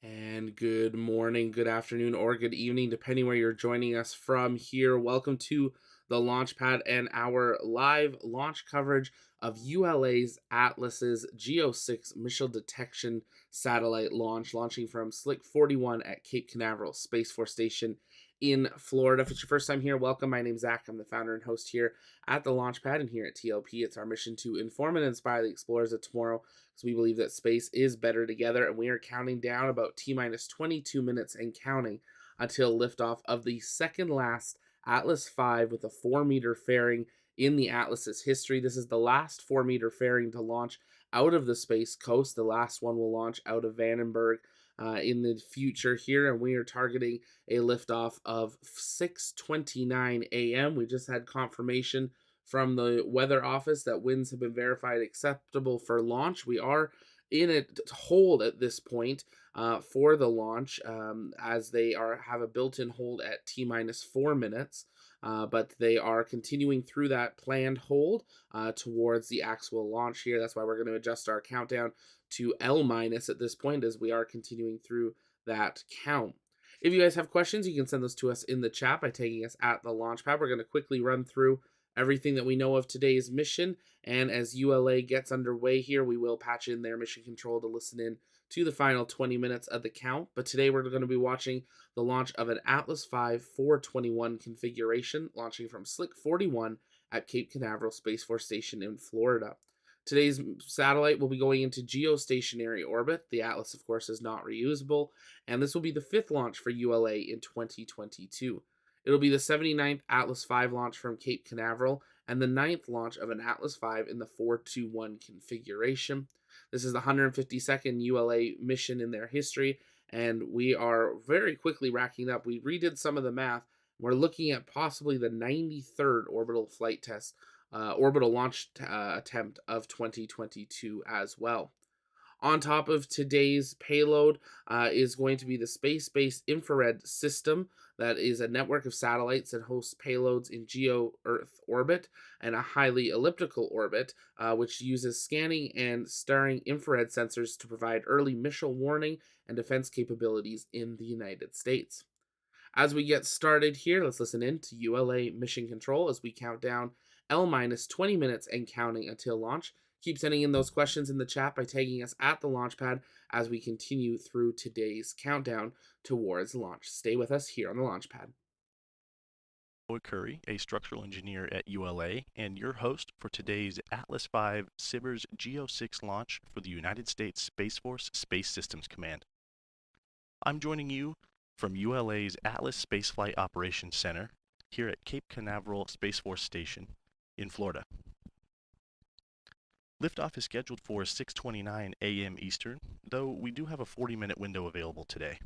And good morning, good afternoon, or good evening, depending where you're joining us from here. Welcome to the Launchpad and our live launch coverage of ULA's Atlas's Geo 6 missile detection satellite launch, launching from Slick 41 at Cape Canaveral Space Force Station in Florida. If it's your first time here, welcome. My name's Zach. I'm the founder and host here at the Launchpad and here at TLP. It's our mission to inform and inspire the explorers of tomorrow, because we believe that space is better together, and we are counting down about T-minus 22 minutes and counting until liftoff of the second last Atlas V with a 4-meter fairing in the Atlas's history. This is the last 4-meter fairing to launch out of the Space Coast. The last one will launch out of Vandenberg in the future here, and we are targeting a liftoff of 6:29 a.m. We just had confirmation from the weather office that winds have been verified acceptable for launch. We are in a hold at this point for the launch, as they have a built-in hold at T-minus 4 minutes. But they are continuing through that planned hold towards the actual launch here. That's why we're going to adjust our countdown to L minus at this point, as we are continuing through that count. If you guys have questions, you can send those to us in the chat by tagging us at the Launchpad. We're going to quickly run through everything that we know of today's mission, and as ULA gets underway here, we will patch in their mission control to listen in to the final 20 minutes of the count. But today we're going to be watching the launch of an Atlas V 421 configuration, launching from Slick 41 at Cape Canaveral Space Force Station in Florida. Today's satellite will be going into geostationary orbit. The Atlas, of course, is not reusable, and this will be the 5th launch for ULA in 2022. It'll be the 79th Atlas V launch from Cape Canaveral and the 9th launch of an Atlas V in the 421 configuration. This is the 152nd ULA mission in their history, and we are very quickly racking up. We redid some of the math. We're looking at possibly the 93rd orbital flight test, orbital launch attempt of 2022 as well. On top of today's payload is going to be the space-based infrared system. That is a network of satellites that hosts payloads in geo-Earth orbit and a highly elliptical orbit, which uses scanning and staring infrared sensors to provide early missile warning and defense capabilities in the United States. As we get started here, let's listen in to ULA Mission Control as we count down L minus 20 minutes and counting until launch. Keep sending in those questions in the chat by tagging us at the Launchpad as we continue through today's countdown towards launch. Stay with us here on the Launchpad. Curry, a structural engineer at ULA, and your host for today's Atlas V SBIRS GEO 6 launch for the United States Space Force Space Systems Command. I'm joining you from ULA's Atlas Spaceflight Operations Center here at Cape Canaveral Space Force Station in Florida. Liftoff is scheduled for 6:29 a.m. Eastern, though we do have a 40-minute window available today.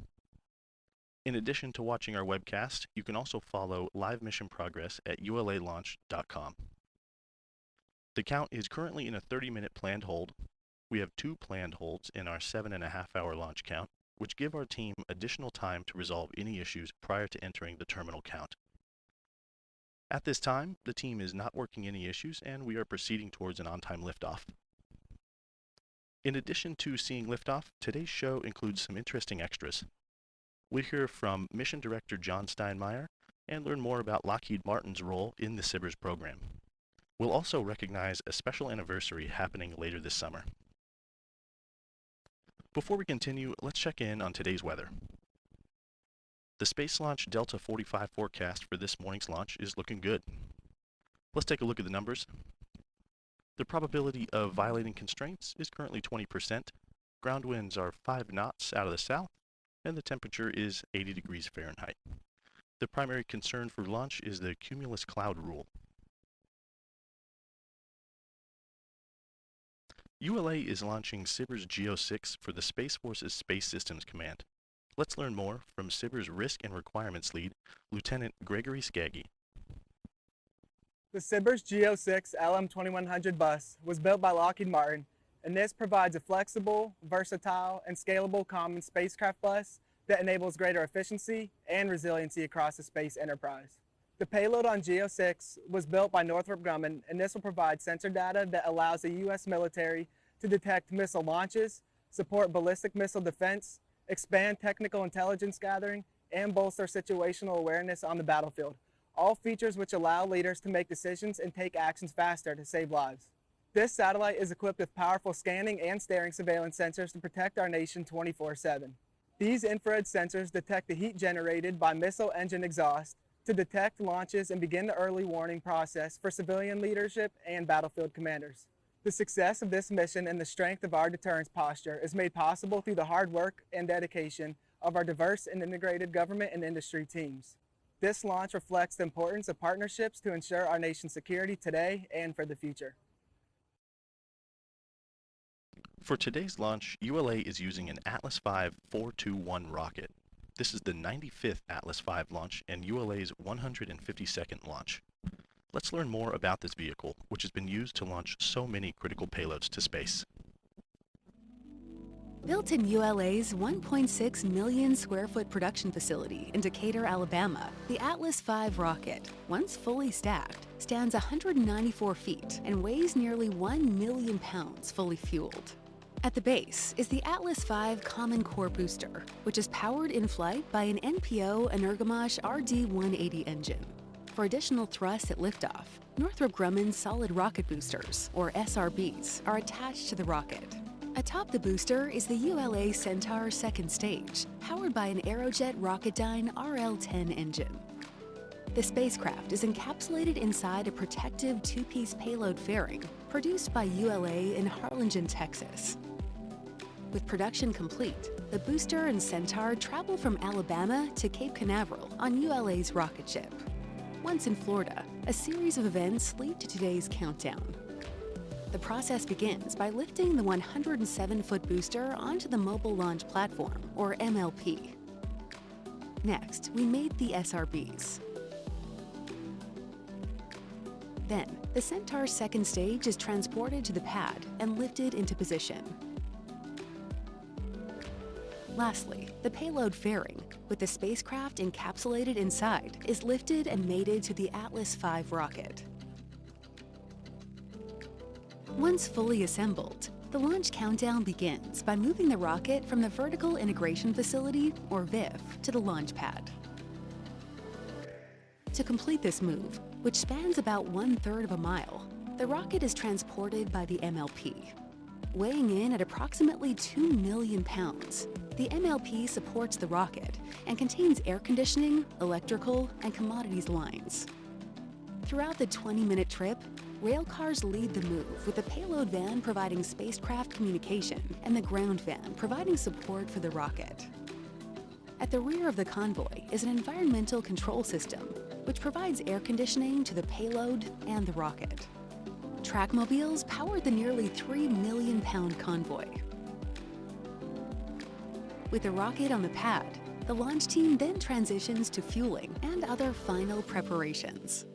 In addition to watching our webcast, you can also follow live mission progress at ulalaunch.com. The count is currently in a 30-minute planned hold. We have 2 planned holds in our 7.5-hour launch count, which give our team additional time to resolve any issues prior to entering the terminal count. At this time, the team is not working any issues, and we are proceeding towards an on-time liftoff. In addition to seeing liftoff, today's show includes some interesting extras. We'll hear from Mission Director John Steinmeier and learn more about Lockheed Martin's role in the SBIRS program. We'll also recognize a special anniversary happening later this summer. Before we continue, let's check in on today's weather. The Space Launch Delta 45 forecast for this morning's launch is looking good. Let's take a look at the numbers. The probability of violating constraints is currently 20%. Ground winds are 5 knots out of the south, and the temperature is 80 degrees Fahrenheit. The primary concern for launch is the cumulus cloud rule. ULA is launching SBIRS GEO 6 for the Space Force's Space Systems Command. Let's learn more from SBIRS Risk and Requirements Lead, Lieutenant Gregory Skaggy. The SBIRS GEO 6 LM2100 bus was built by Lockheed Martin, and this provides a flexible, versatile, and scalable common spacecraft bus that enables greater efficiency and resiliency across the space enterprise. The payload on GEO 6 was built by Northrop Grumman, and this will provide sensor data that allows the U.S. military to detect missile launches, support ballistic missile defense, expand technical intelligence gathering, and bolster situational awareness on the battlefield, all features which allow leaders to make decisions and take actions faster to save lives. This satellite is equipped with powerful scanning and staring surveillance sensors to protect our nation 24/7. These infrared sensors detect the heat generated by missile engine exhaust to detect launches and begin the early warning process for civilian leadership and battlefield commanders. The success of this mission and the strength of our deterrence posture is made possible through the hard work and dedication of our diverse and integrated government and industry teams. This launch reflects the importance of partnerships to ensure our nation's security today and for the future. For today's launch, ULA is using an Atlas V 421 rocket. This is the 95th Atlas V launch and ULA's 152nd launch. Let's learn more about this vehicle, which has been used to launch so many critical payloads to space. Built in ULA's 1.6 million square foot production facility in Decatur, Alabama, the Atlas V rocket, once fully stacked, stands 194 feet and weighs nearly 1 million pounds fully fueled. At the base is the Atlas V Common Core Booster, which is powered in flight by an NPO Energomash RD-180 engine. For additional thrust at liftoff, Northrop Grumman's solid rocket boosters, or SRBs, are attached to the rocket. Atop the booster is the ULA Centaur second stage, powered by an Aerojet Rocketdyne RL-10 engine. The spacecraft is encapsulated inside a protective two-piece payload fairing produced by ULA in Harlingen, Texas. With production complete, the booster and Centaur travel from Alabama to Cape Canaveral on ULA's rocket ship. Once in Florida, a series of events lead to today's countdown. The process begins by lifting the 107-foot booster onto the Mobile Launch Platform, or MLP. Next, we made the SRBs. Then, the Centaur's second stage is transported to the pad and lifted into position. Lastly, the payload fairing, with the spacecraft encapsulated inside, is lifted and mated to the Atlas V rocket. Once fully assembled, the launch countdown begins by moving the rocket from the Vertical Integration Facility, or VIF, to the launch pad. To complete this move, which spans about 1/3 of a mile, the rocket is transported by the MLP. Weighing in at approximately 2 million pounds, the MLP supports the rocket and contains air conditioning, electrical, and commodities lines. Throughout the 20-minute trip, rail cars lead the move, with the payload van providing spacecraft communication and the ground van providing support for the rocket. At the rear of the convoy is an environmental control system, which provides air conditioning to the payload and the rocket. Trackmobiles powered the nearly 3 million pound convoy. With the rocket on the pad, the launch team then transitions to fueling and other final preparations.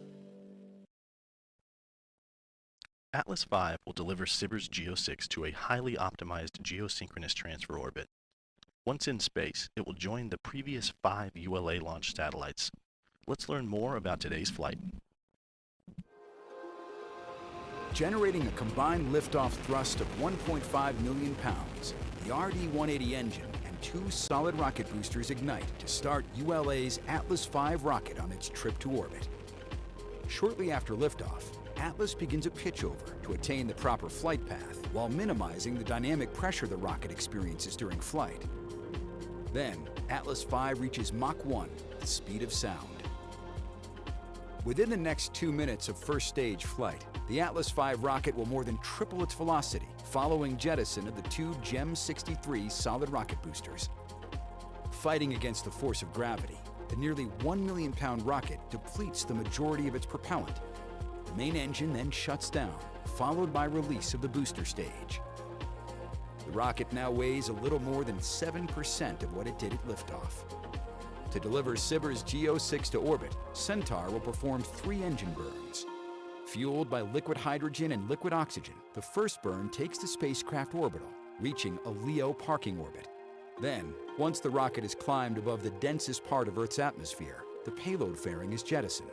Atlas V will deliver SBIRS GEO 6 to a highly optimized geosynchronous transfer orbit. Once in space, it will join the previous 5 ULA launch satellites. Let's learn more about today's flight. Generating a combined liftoff thrust of 1.5 million pounds, the RD-180 engine and 2 solid rocket boosters ignite to start ULA's Atlas V rocket on its trip to orbit. Shortly after liftoff, Atlas begins a pitch over to attain the proper flight path while minimizing the dynamic pressure the rocket experiences during flight. Then, Atlas V reaches Mach 1, the speed of sound. Within the next 2 minutes of first stage flight, the Atlas V rocket will more than triple its velocity following jettison of the 2 GEM 63 solid rocket boosters. Fighting against the force of gravity, the nearly 1 million pound rocket depletes the majority of its propellant. The main engine then shuts down, followed by release of the booster stage. The rocket now weighs a little more than 7% of what it did at liftoff. To deliver SBIRS GEO 6 to orbit, Centaur will perform 3 engine burns. Fueled by liquid hydrogen and liquid oxygen, the first burn takes the spacecraft orbital, reaching a LEO parking orbit. Then, once the rocket has climbed above the densest part of Earth's atmosphere, the payload fairing is jettisoned.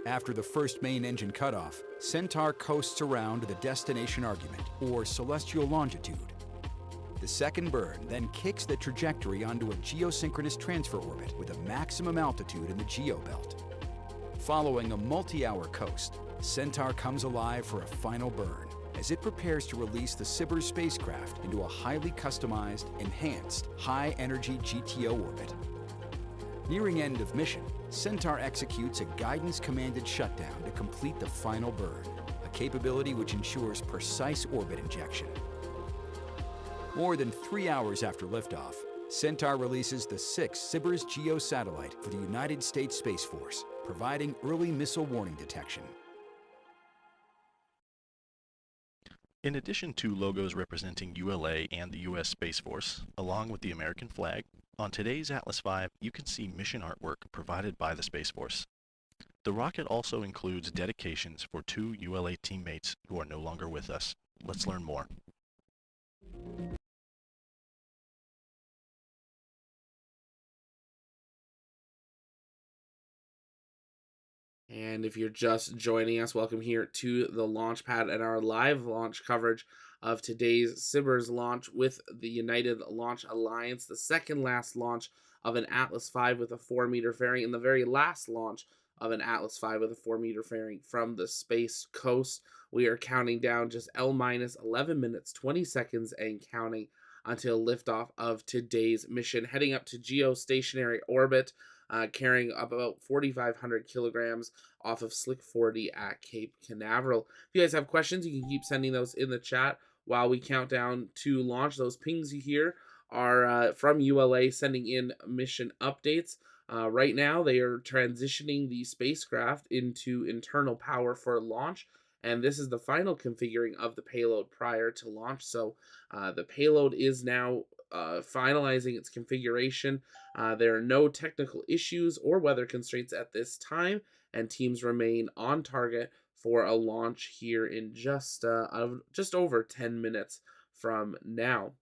After the first main engine cutoff, Centaur coasts around to the destination argument, or celestial longitude. The second burn then kicks the trajectory onto a geosynchronous transfer orbit with a maximum altitude in the geo belt. Following a multi-hour coast, Centaur comes alive for a final burn as it prepares to release the SBIRS spacecraft into a highly customized, enhanced, high-energy GTO orbit. Nearing end of mission, Centaur executes a guidance-commanded shutdown to complete the final burn, a capability which ensures precise orbit injection. More than 3 hours after liftoff, Centaur releases the 6th SBIRS GEO satellite for the United States Space Force, providing early missile warning detection. In addition to logos representing ULA and the U.S. Space Force, along with the American flag, on today's Atlas V you can see mission artwork provided by the Space Force. The rocket also includes dedications for 2 ULA teammates who are no longer with us. Let's learn more. And if you're just joining us, welcome here to the launch pad and our live launch coverage of today's SBIRS launch with the United Launch Alliance, the second last launch of an Atlas V with a 4-meter fairing, and the very last launch of an Atlas V with a 4-meter fairing from the Space Coast. We are counting down just L-11 minutes, 20 seconds, and counting until liftoff of today's mission, heading up to geostationary orbit, carrying about 4,500 kilograms off of Slick 40 at Cape Canaveral. If you guys have questions, you can keep sending those in the chat while we count down to launch. Those pings you hear are from ULA sending in mission updates. Right now, they are transitioning the spacecraft into internal power for launch, and this is the final configuring of the payload prior to launch. So the payload is now finalizing its configuration. There are no technical issues or weather constraints at this time, and teams remain on target for a launch here in just over 10 minutes from now.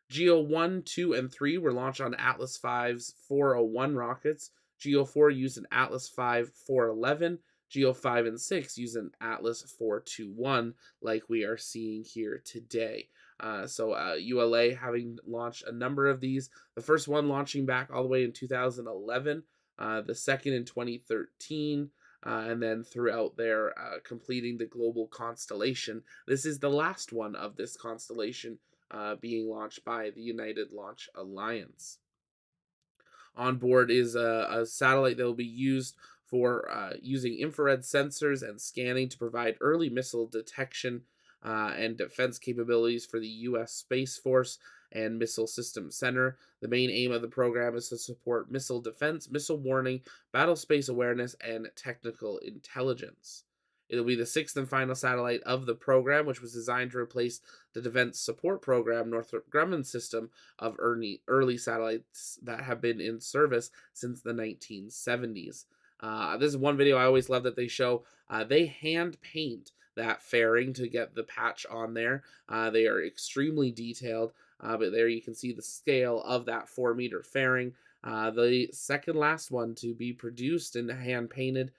GEO 1, 2, and 3 were launched on Atlas V's 401 rockets. GEO 4 used an Atlas V 411. GEO 5 and 6 use an Atlas 421, like we are seeing here today. ULA having launched a number of these. The first one launching back all the way in 2011, the second in 2013, and then throughout there completing the global constellation. This is the last one of this constellation being launched by the United Launch Alliance. On board is a satellite that will be used for using infrared sensors and scanning to provide early missile detection and defense capabilities for the U.S. Space Force and Missile Systems Center. The main aim of the program is to support missile defense, missile warning, battle space awareness, and technical intelligence. It'll be the 6th and final satellite of the program, which was designed to replace the Defense Support Program Northrop Grumman system of early satellites that have been in service since the 1970s. This is one video I always love that they show. They hand paint that fairing to get the patch on there. They are extremely detailed, but there you can see the scale of that 4-meter fairing. The second last one to be produced and hand painted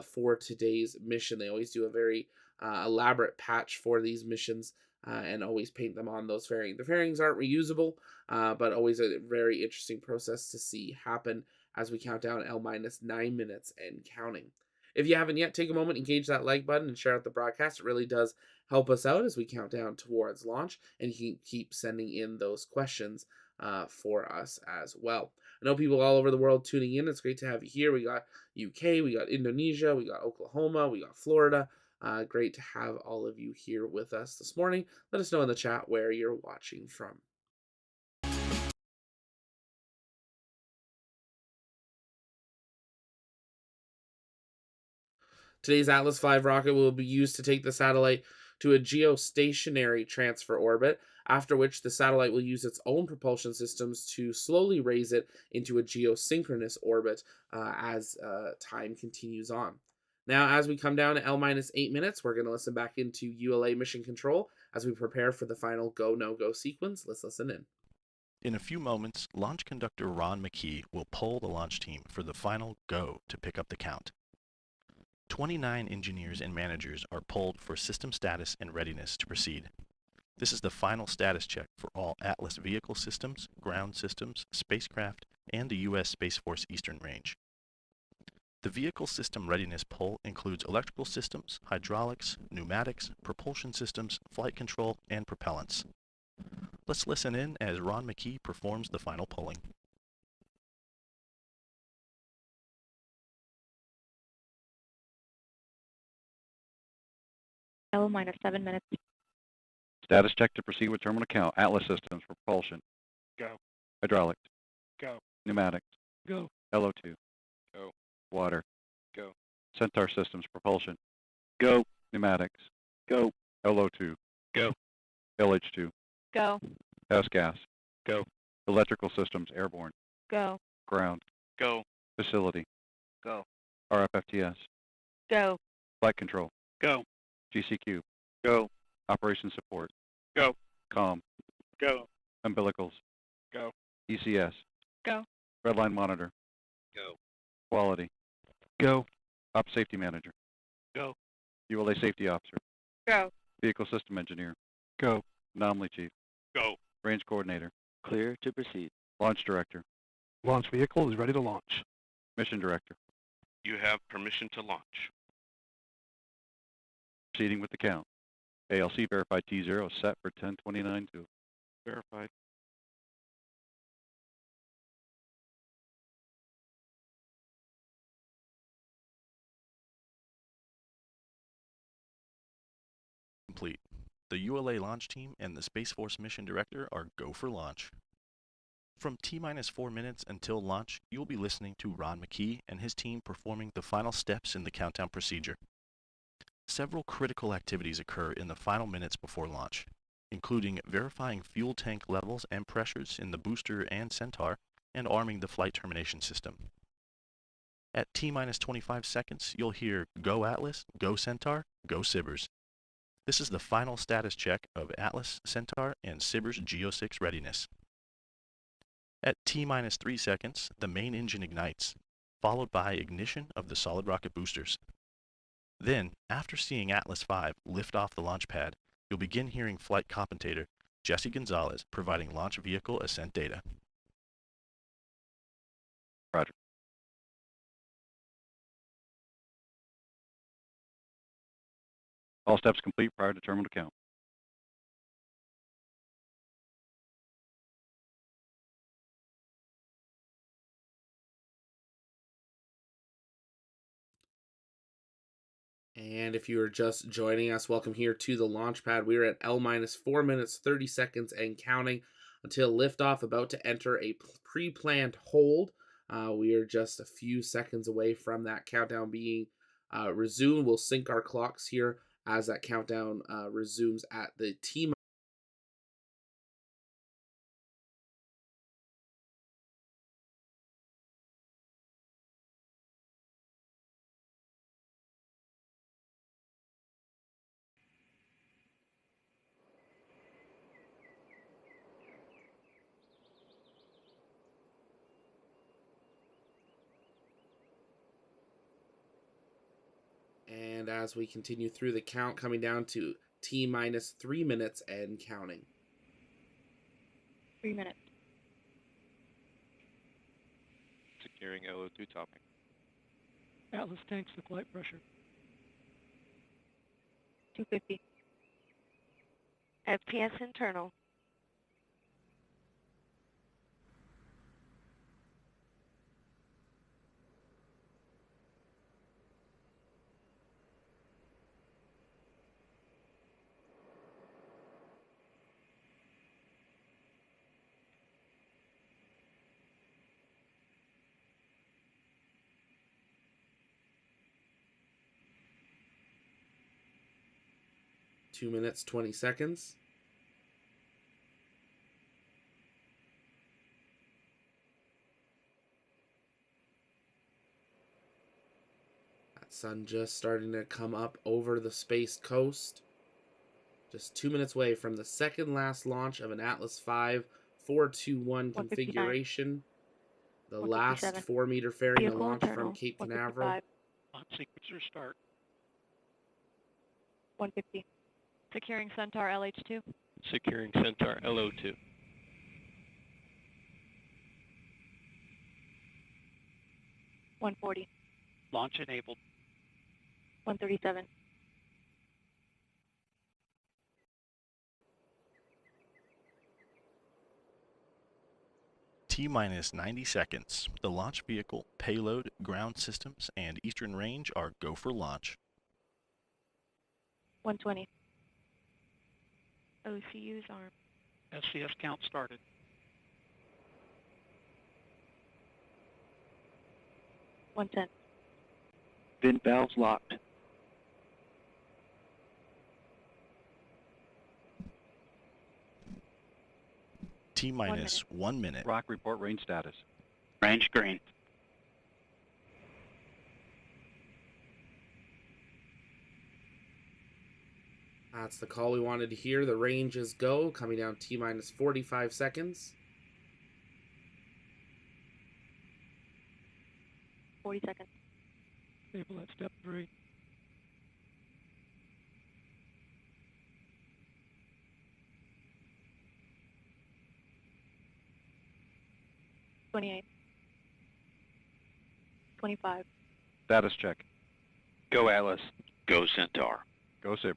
for today's mission. They always do a very elaborate patch for these missions and always paint them on those fairings. The fairings aren't reusable, but always a very interesting process to see happen as we count down L-9 minutes and counting. If you haven't yet, take a moment, engage that like button, and share out the broadcast. It really does help us out as we count down towards launch, and you can keep sending in those questions for us as well. I know people all over the world tuning in. It's great to have you here. We got UK, we got Indonesia, we got Oklahoma, we got Florida. Great to have all of you here with us this morning. Let us know in the chat where you're watching from. Today's Atlas V rocket will be used to take the satellite to a geostationary transfer orbit, after which the satellite will use its own propulsion systems to slowly raise it into a geosynchronous orbit as time continues on. Now, as we come down to L-8 minutes, we're going to listen back into ULA mission control as we prepare for the final go, no-go sequence. Let's listen in. In a few moments, launch conductor Ron McKee will poll the launch team for the final go to pick up the count. 29 engineers and managers are polled for system status and readiness to proceed. This is the final status check for all Atlas vehicle systems, ground systems, spacecraft, and the U.S. Space Force Eastern Range. The vehicle system readiness poll includes electrical systems, hydraulics, pneumatics, propulsion systems, flight control, and propellants. Let's listen in as Ron McKee performs the final polling. Minus 7 minutes. Status check to proceed with terminal count. Atlas systems, propulsion. Go. Hydraulics. Go. Pneumatics. Go. LO2. Go. Water. Go. Centaur systems, propulsion. Go. Pneumatics. Go. LO2. Go. LH2. Go. House gas. Go. Electrical systems, airborne. Go. Ground. Go. Facility. Go. RFFTS. Go. Flight control. Go. GCQ. Go. Operation support. Go. COM. Go. Umbilicals. Go. ECS. Go. Redline monitor. Go. Quality. Go. Op safety manager. Go. ULA safety officer. Go. Vehicle system engineer. Go. Anomaly chief. Go. Range coordinator. Clear to proceed. Launch director. Launch vehicle is ready to launch. Mission director. You have permission to launch. Proceeding with the count. ALC verified T0 set for 10:29 to Verified. Complete. The ULA launch team and the Space Force mission director are go for launch. From T-minus 4 minutes until launch, you'll be listening to Ron McKee and his team performing the final steps in the countdown procedure. Several critical activities occur in the final minutes before launch, including verifying fuel tank levels and pressures in the booster and Centaur, and arming the flight termination system. At T-minus 25 seconds, you'll hear Go Atlas, Go Centaur, Go SBIRS. This is the final status check of Atlas, Centaur, and SBIRS GEO 6 readiness. At T-minus 3 seconds, the main engine ignites, followed by ignition of the solid rocket boosters. Then, after seeing Atlas V lift off the launch pad, you'll begin hearing flight commentator Jesse Gonzalez providing launch vehicle ascent data. Roger. All steps complete prior to terminal count. And if you are just joining us, welcome here to the launch pad. We are at L-4 minutes, 30 seconds and counting until liftoff, about to enter a pre-planned hold. We are just a few seconds away from that countdown being resumed. We'll sync our clocks here as that countdown resumes at the T. 'And as we continue through the count, coming down to T-minus 3 minutes and counting. 3 minutes. Securing LO2 topping. Atlas tanks the flight pressure. 250. FPS internal. Two minutes, 20 seconds. That sun just starting to come up over the space coast. Just 2 minutes away from the second last launch of an Atlas V 421 configuration. The last 4-meter fairing to launch from Cape Canaveral. Launch sequencer start. 150. Securing Centaur LH2. Securing Centaur LO2. $140. Launch enabled. $137. T-minus 90 seconds. The launch vehicle, payload, ground systems, and eastern range are go for launch. 120. OCU's armed. SCS count started. 110. Vent valves locked. T-minus 1 minute. Rock report range status. Range green. That's the call we wanted to hear. The range is go, coming down T-minus 45 seconds. 40 seconds. Stable at step 3. $28. $25. Status check. Go Atlas. Go Centaur. Go SBIRS.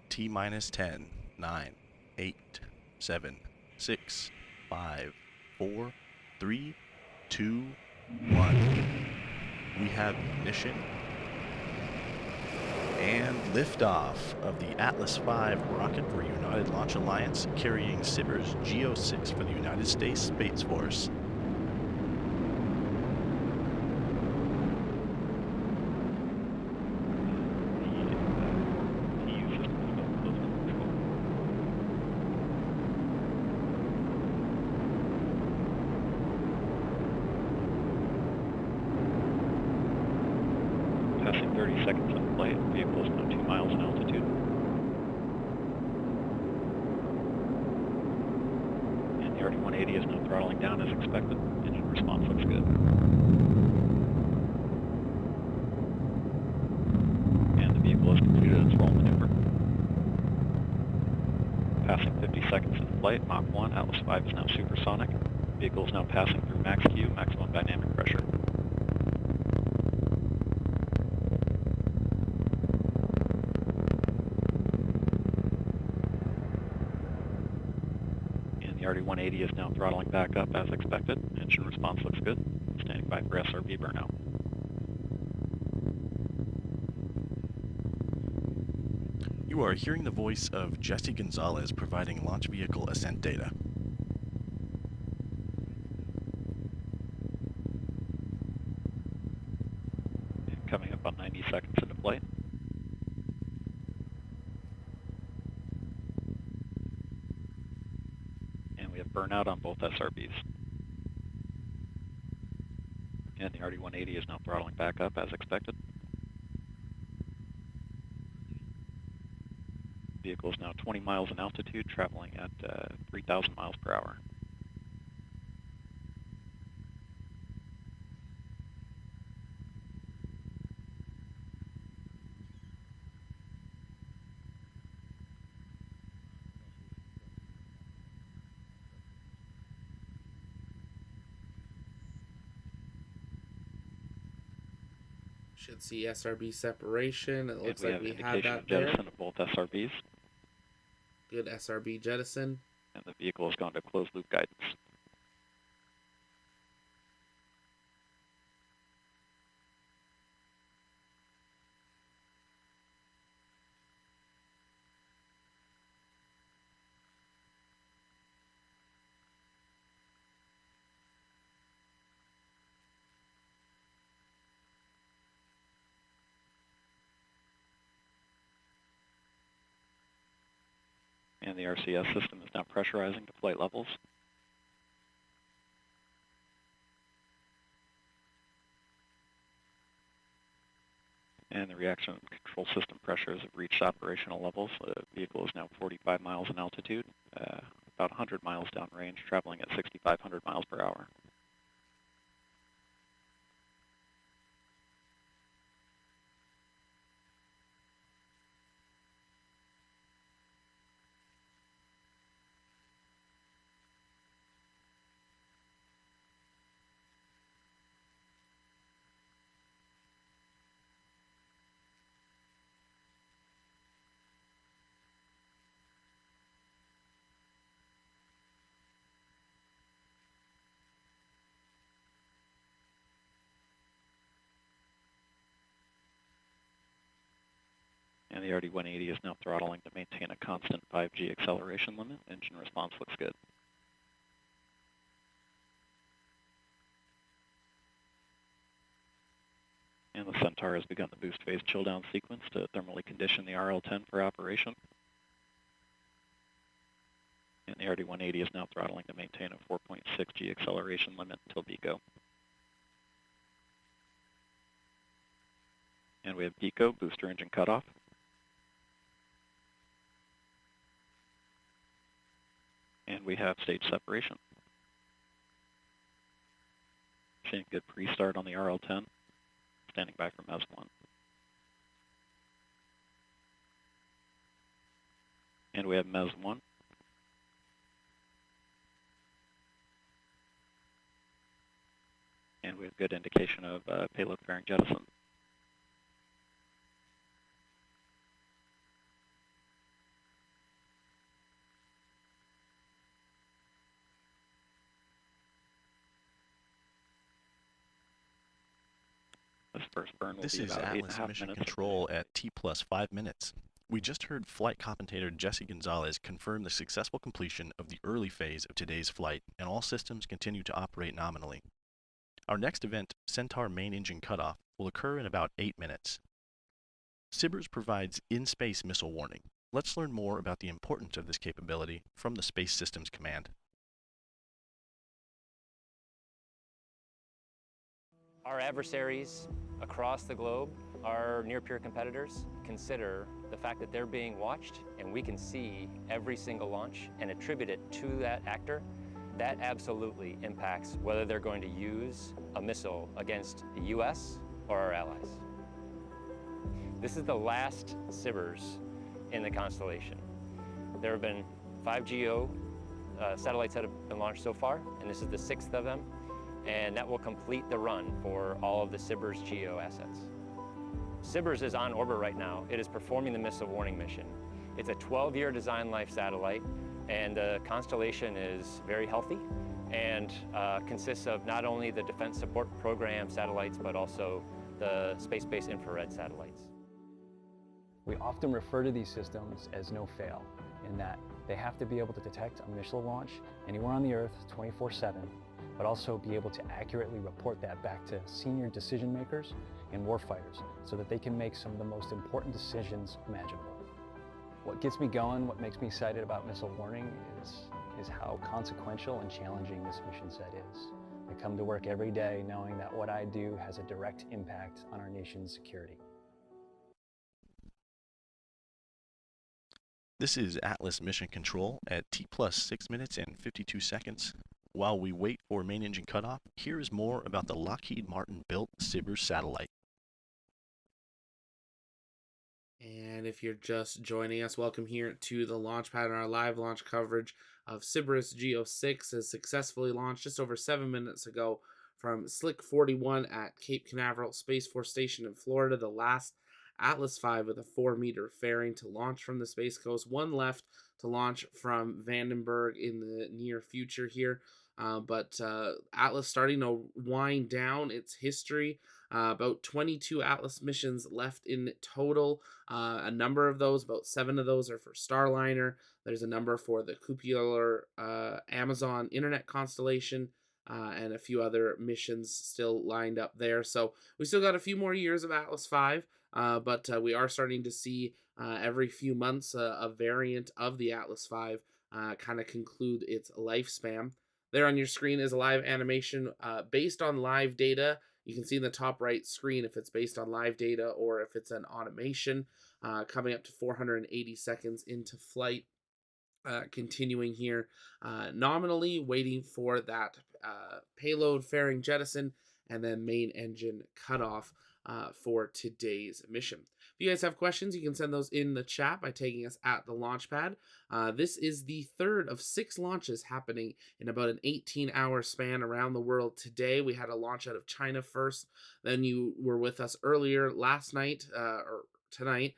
T-minus 10, 9, 8, 7, 6, 5, 4, 3, 2, 1. We have ignition and liftoff of the Atlas V rocket for United Launch Alliance, carrying SBIRS GEO 6 for the United States Space Force. Passing 30 seconds in flight. Vehicle is now 2 miles in altitude. And the RD-180 is now throttling down as expected. Engine response looks good. And the vehicle has completed its roll maneuver. Passing 50 seconds in flight. Mach 1. Atlas V is now supersonic. Vehicle is now passing through max Q, maximum dynamic pressure. The RD-180 is now throttling back up as expected. Engine response looks good. Standing by for SRB burnout. You are hearing the voice of Jesse Gonzalez providing launch vehicle ascent data. And coming up on 90 seconds into flight. We have burnout on both SRBs. And the RD-180 is now throttling back up as expected. Vehicle is now 20 miles in altitude, traveling at 3,000 miles per hour. Should see SRB separation. It looks like we had indication that of there. jettison of both SRBs. Good SRB jettison. And the vehicle has gone to closed loop guidance. And the RCS system is now pressurizing to flight levels. And the reaction control system pressures have reached operational levels. The vehicle is now 45 miles in altitude, about 100 miles downrange, traveling at 6,500 miles per hour. And the RD-180 is now throttling to maintain a constant 5G acceleration limit. Engine response looks good. And the Centaur has begun the boost phase chill down sequence to thermally condition the RL-10 for operation. And the RD-180 is now throttling to maintain a 4.6G acceleration limit until VGO. And we have DECO, booster engine cutoff. And we have stage separation. Seeing good pre-start on the RL-10. Standing by for MES 1. And we have MES 1. And we have good indication of payload fairing jettison. This first burn will This be is about Atlas 8.5 Mission minutes. Control at T+5 minutes. We just heard flight commentator Jesse Gonzalez confirm the successful completion of the early phase of today's flight, and all systems continue to operate nominally. Our next event, Centaur main engine cutoff, will occur in about 8 minutes. SBIRS provides in-space missile warning. Let's learn more about the importance of this capability from the Space Systems Command. Our adversaries across the globe, our near-peer competitors, consider the fact that they're being watched and we can see every single launch and attribute it to that actor. That absolutely impacts whether they're going to use a missile against the US or our allies. This is the last SBIRS in the constellation. There have been 5 GEO satellites that have been launched so far, and this is the 6th of them, and that will complete the run for all of the SBIRS GEO assets. SBIRS is on orbit right now. It is performing the missile warning mission. It's a 12-year design life satellite, and the constellation is very healthy and consists of not only the Defense Support Program satellites, but also the space-based infrared satellites. We often refer to these systems as no-fail, in that they have to be able to detect a missile launch anywhere on the Earth 24/7, but also be able to accurately report that back to senior decision makers and warfighters so that they can make some of the most important decisions imaginable. What gets me going, what makes me excited about missile warning is how consequential and challenging this mission set is. I come to work every day knowing that what I do has a direct impact on our nation's security. This is Atlas Mission Control at T+6 minutes and 52 seconds. While we wait for main engine cutoff, here is more about the Lockheed Martin-built SBIRS satellite. And if you're just joining us, welcome here to the launch pad and our live launch coverage of SBIRS GEO 6 has successfully launched just over 7 minutes ago from Slick 41 at Cape Canaveral Space Force Station in Florida, the last Atlas V with a 4-meter fairing to launch from the Space Coast. One left to launch from Vandenberg in the near future here. But Atlas starting to wind down its history. About 22 Atlas missions left in total. A number of those, about 7 of those, are for Starliner. There's a number for the Cupular Amazon Internet Constellation, and a few other missions still lined up there. So we still got a few more years of Atlas V, but we are starting to see every few months a variant of the Atlas V kind of conclude its lifespan. There on your screen is a live animation based on live data. You can see in the top right screen if it's based on live data or if it's an automation, coming up to 480 seconds into flight. Continuing here nominally, waiting for that payload fairing jettison and then main engine cutoff for today's mission. If you guys have questions, you can send those in the chat by tagging us at the launch pad. This is the third of 6 launches happening in about an 18-hour span around the world today. We had a launch out of China first. Then you were with us earlier last night, or tonight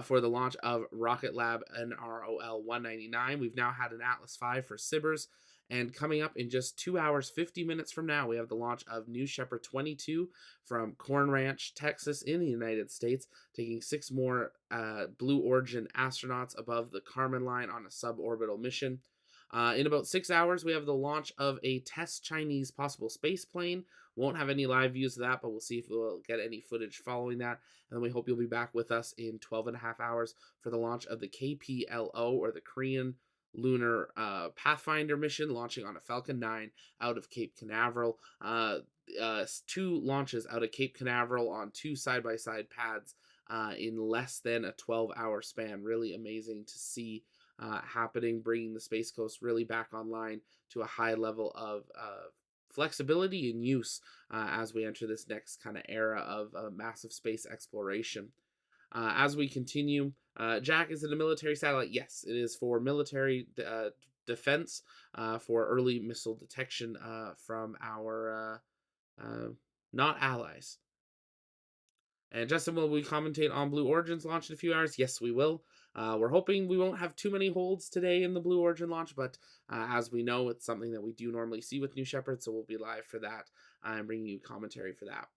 for the launch of Rocket Lab NROL 199. We've now had an Atlas V for SBIRS, and coming up in just 2 hours, 50 minutes from now, we have the launch of New Shepard 22 from Corn Ranch, Texas in the United States, taking 6 more Blue Origin astronauts above the Kármán line on a suborbital mission. In about 6 hours, we have the launch of a test Chinese possible space plane. Won't have any live views of that, but we'll see if we'll get any footage following that. And then we hope you'll be back with us in 12 and a half hours for the launch of the KPLO, or the Korean Lunar Pathfinder mission, launching on a Falcon 9 out of Cape Canaveral. 2 launches out of Cape Canaveral on 2 side-by-side pads in less than a 12-hour span. Really amazing to see happening, bringing the Space Coast really back online to a high level of flexibility and use as we enter this next kind of era of massive space exploration. As we continue, Jack, is it a military satellite? Yes, it is for military defense, for early missile detection from our not allies. And Justin, will we commentate on Blue Origin's launch in a few hours? Yes, we will. We're hoping we won't have too many holds today in the Blue Origin launch, but as we know, it's something that we do normally see with New Shepard, so we'll be live for that and bringing you commentary for that.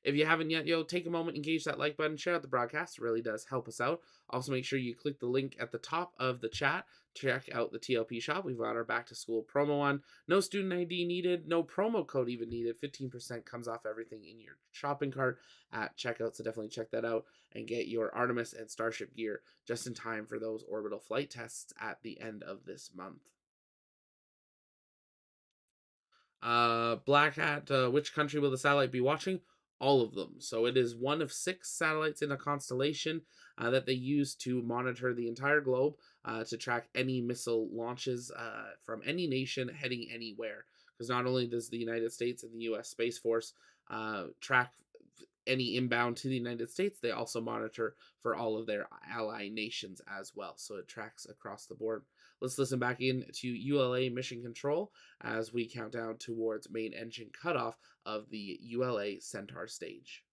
If you haven't yet, take a moment, engage that like button, share out the broadcast. It really does help us out. Also, make sure you click the link at the top of the chat. Check out the TLP shop. We've got our back to school promo on. No student ID needed, no promo code even needed. 15% comes off everything in your shopping cart at checkout, so definitely check that out and get your Artemis and Starship gear just in time for those orbital flight tests at the end of this month. Black Hat, which country will the satellite be watching? All of them. So it is one of 6 satellites in a constellation that they use to monitor the entire globe to track any missile launches from any nation heading anywhere. Because not only does the United States and the U.S. Space Force track any inbound to the United States, they also monitor for all of their ally nations as well. So it tracks across the board. Let's listen back in to ULA mission control as we count down towards main engine cutoff of the ULA Centaur stage.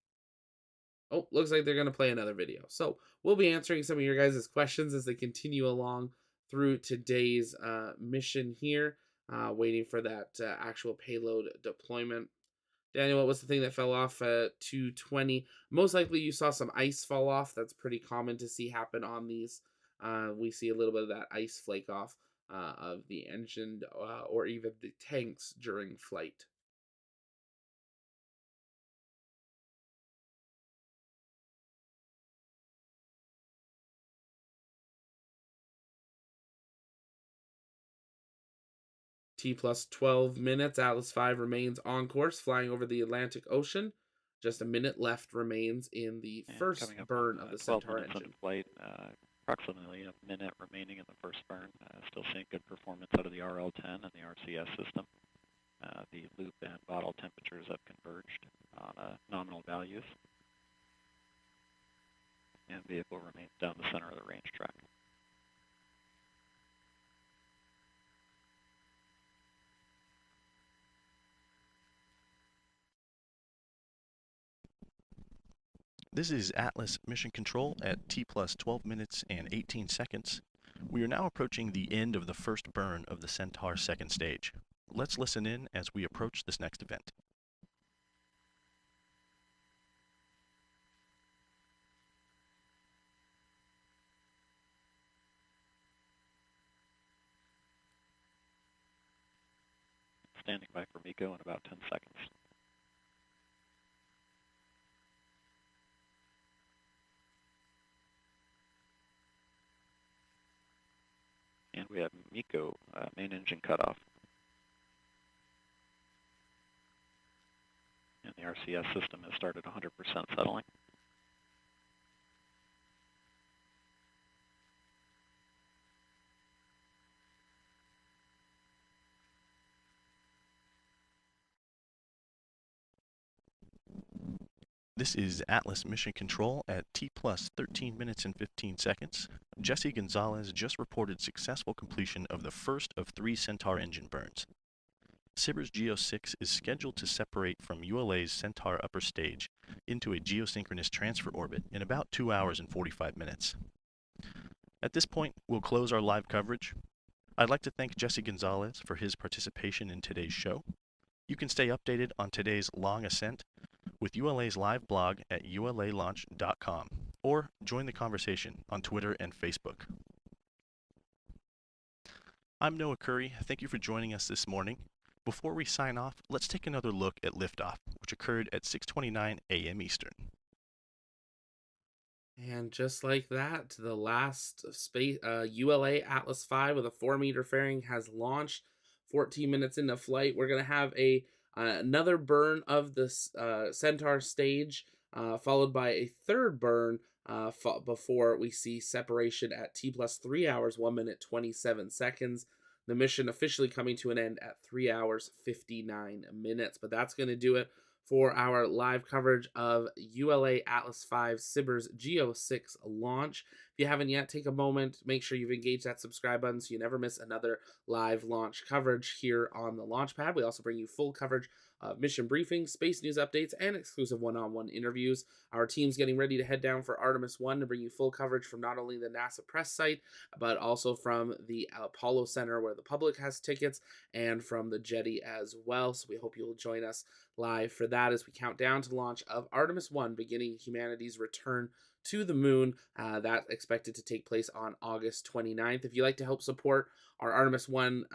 Oh, looks like they're going to play another video. So we'll be answering some of your guys' questions as they continue along through today's mission here, waiting for that actual payload deployment. Daniel, what was the thing that fell off at 220? Most likely you saw some ice fall off. That's pretty common to see happen on these. We see a little bit of that ice flake off of the engine or even the tanks during flight. T plus 12 minutes. Atlas V remains on course, flying over the Atlantic Ocean. Just a minute left remains in the first burn of the Centaur engine. Flight, approximately a minute remaining in the first burn. Still seeing good performance out of the RL-10 and the RCS system. The loop and bottle temperatures have converged on nominal values. And vehicle remains down the center of the range track. This is Atlas Mission Control at T plus 12 minutes and 18 seconds. We are now approaching the end of the first burn of the Centaur second stage. Let's listen in as we approach this next event. Standing by for MECO in about 10 seconds. And we have MECO, main engine cutoff. And the RCS system has started 100% settling. This is Atlas Mission Control at T plus 13 minutes and 15 seconds. Jesse Gonzalez just reported successful completion of the first of 3 Centaur engine burns. SBIRS GEO 6 is scheduled to separate from ULA's Centaur upper stage into a geosynchronous transfer orbit in about 2 hours and 45 minutes. At this point, we'll close our live coverage. I'd like to thank Jesse Gonzalez for his participation in today's show. You can stay updated on today's long ascent with ULA's live blog at ulalaunch.com or join the conversation on Twitter and Facebook. I'm Noah Curry. Thank you for joining us this morning. Before we sign off, let's take another look at liftoff, which occurred at 6:29 a.m. Eastern. And just like that, the last space ULA Atlas V with a 4-meter fairing has launched. 14 minutes into flight, we're gonna have another burn of this Centaur stage, followed by a third burn before we see separation at T+3 hours 1 minute 27 seconds. The mission officially coming to an end at 3 hours 59 minutes. But that's going to do it for our live coverage of ULA Atlas V SBIRS GEO 6 launch. If you haven't yet, take a moment, make sure you've engaged that subscribe button so you never miss another live launch coverage here on the Launchpad. We also bring you full coverage of mission briefings, space news updates, and exclusive one-on-one interviews. Our team's getting ready to head down for Artemis 1 to bring you full coverage from not only the NASA press site, but also from the Apollo Center where the public has tickets, and from the Jetty as well. So we hope you'll join us live for that as we count down to the launch of Artemis 1, beginning humanity's return to the moon. That's expected to take place on August 29th. If you'd like to help support our Artemis 1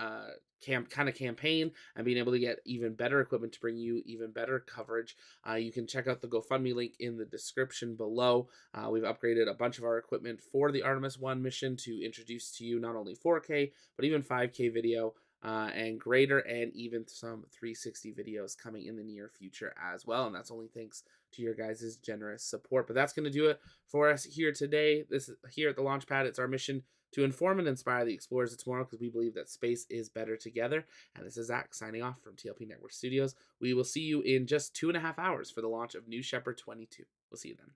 campaign and being able to get even better equipment to bring you even better coverage, you can check out the GoFundMe link in the description below. We've upgraded a bunch of our equipment for the Artemis 1 mission to introduce to you not only 4K, but even 5K video and greater, and even some 360 videos coming in the near future as well. And that's only thanks to your guys' generous support. But that's going to do it for us here today. This is here at the Launchpad. It's our mission to inform and inspire the explorers of tomorrow, because we believe that space is better together. And this is Zach signing off from TLP Network Studios. We will see you in just 2.5 hours for the launch of New Shepard 22. We'll see you then.